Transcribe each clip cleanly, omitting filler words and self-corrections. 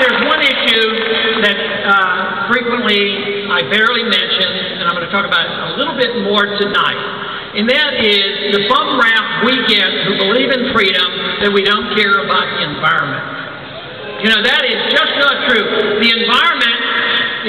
there's one issue that frequently I barely mention, and I'm going to talk about it a little bit more tonight. And that is the bum rap we get who believe in freedom that we don't care about the environment. You know, that is just not true. The environment,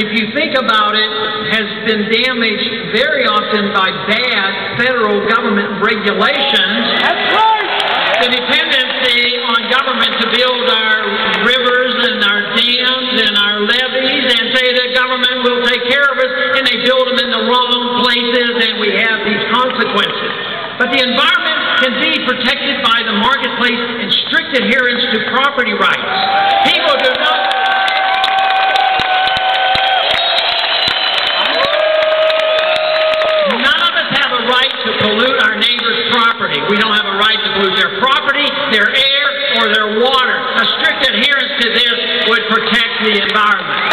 if you think about it, has been damaged very often by bad federal government regulations. That's right. The dependency on government to build our rivers and our dams and our levees and say the government will take care of us, and they build them in the wrong places and we have these consequences. But the environment can be protected by the marketplace and strict adherence to property rights. People do not... None of us have a right to pollute our neighbor's property. We don't have a right to pollute their property, their air, or their water. A strict adherence to this would protect the environment.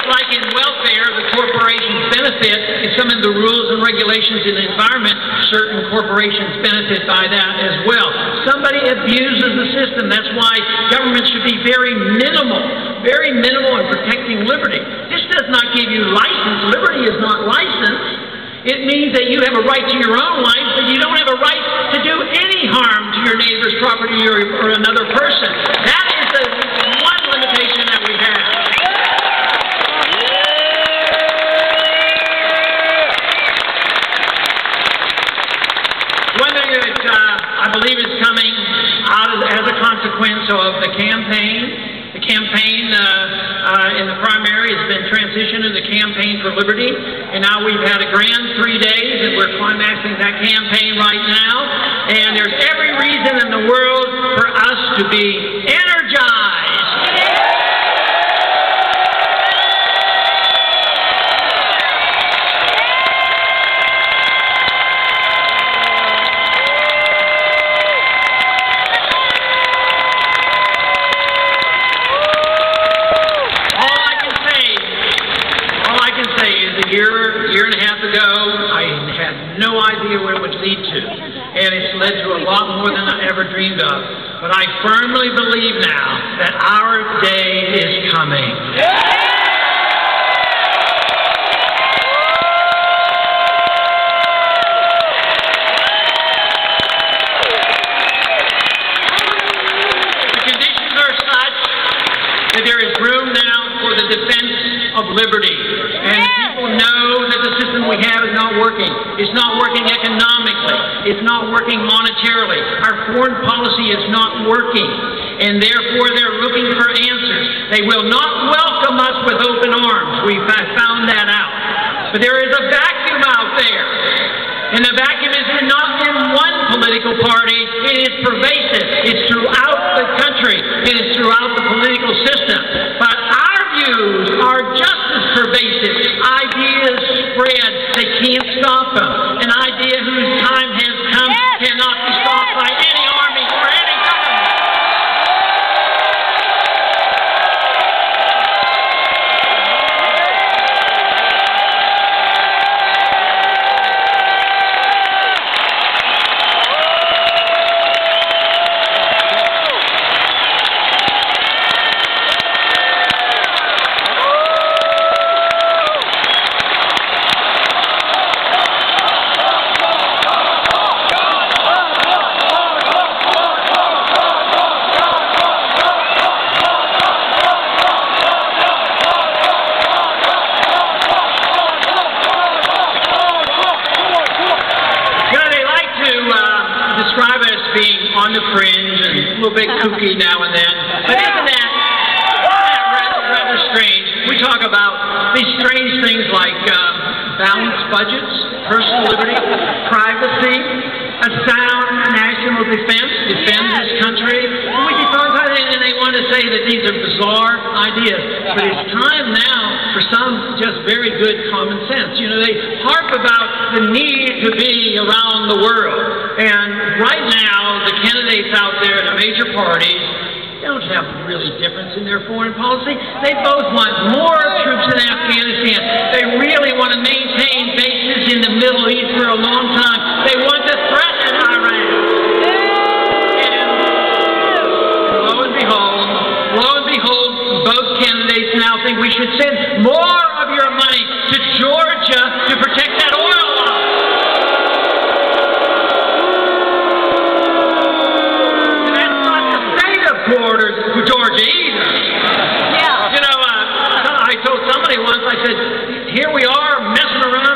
Like in welfare, the corporations benefit, and some of the rules and regulations in the environment, certain corporations benefit by that as well. Somebody abuses the system. That's why government should be very minimal in protecting liberty. This does not give you license. Liberty is not license. It means that you have a right to your own life, but you don't have a right to do any harm to your neighbor's property or another person. That is the one limitation that we have. I believe it's coming out as a consequence of the campaign. The campaign in the primary has been transitioned to the Campaign for Liberty, and now we've had a grand 3 days, and we're climaxing that campaign right now. And there's every reason in the world for us to be energized. Year and a half ago, I had no idea where it would lead to, and it's led to a lot more than I ever dreamed of. But I firmly believe now that our day is coming. The conditions are such that there is room now for the defense of liberty. And people know that the system we have is not working. It's not working economically. It's not working monetarily. Our foreign policy is not working. And therefore, they're looking for answers. They will not welcome us with open arms. We've found that out. But there is a vacuum out there. And the vacuum is not in one political party. It is pervasive. It's throughout the country. It is throughout the political system. But our views are just as pervasive. Ideas spread. They can't stop them. An idea whose time has come cannot be stopped by any army or any government. Describe it as being on the fringe and a little bit kooky now and then. But isn't that rather strange? We talk about these strange things like balanced budgets, personal liberty, privacy, a sound national defense, defend this country. And we can talk about it, and they want to say that these are bizarre ideas. But it's time now for some just very good common sense. You know, they harp about the need to be around the world. And right now, the candidates out there in the major parties don't have really difference in their foreign policy. They both want more troops in Afghanistan. They really want to maintain bases in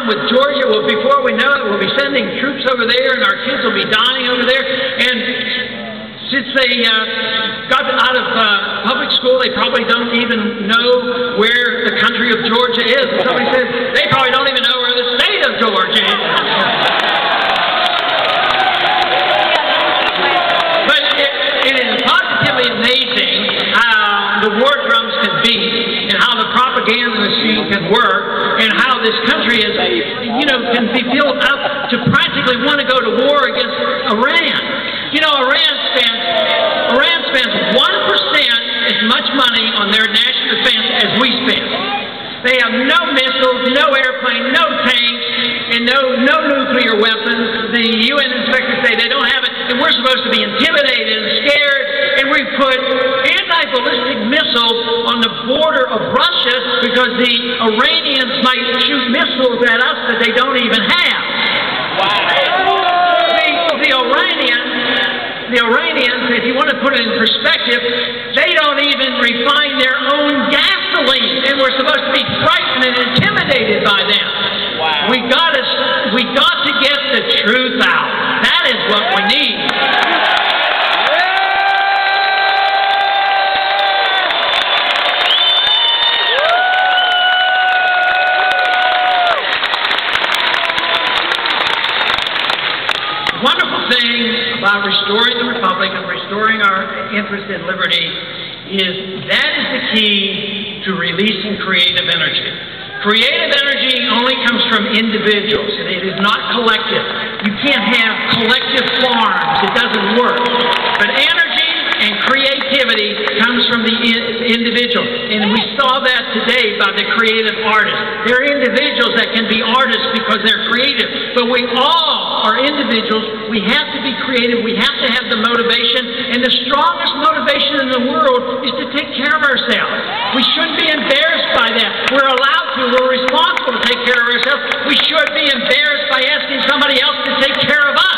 on with Georgia. Well, before we know it, we'll be sending troops over there, and our kids will be dying over there. And since they got out of public school, they probably don't even know where the country of Georgia is. And somebody said, they probably don't even know where the state of Georgia is. But it is positively amazing how the war drums can beat, and how the propaganda machine can work, and how this country is, can be built up to practically want to go to war against Iran. Iran spends 1% as much money on their national defense as we spend. They have no missiles, no airplanes, no tanks, and no nuclear weapons. The UN inspectors say they don't have it, and we're supposed to be intimidated and scared, and we put anti-ballistic missiles on the border of Russia because the Iranians might shoot missiles at us that they don't even have. Wow. The Iranians, if you want to put it in perspective, they don't even refine their own gasoline, and we're supposed to be frightened and intimidated by them. Wow. We got to get the truth out. That is what we need. Wonderful thing about restoring the Republic and restoring our interest in liberty is that is the key to releasing creative energy. Creative energy only comes from individuals, and it is not collective. You can't have collective farms. It doesn't work. But energy and creativity comes from the individual. And we saw that today by the creative artists. There are individuals that can be artists because they're creative. But we all are individuals. We have to be creative. We have to have the motivation. And the strongest motivation in the world is to take care of ourselves. We shouldn't be embarrassed by that. We're allowed to. We're responsible to take care of ourselves. We should be embarrassed by asking somebody else to take care of us.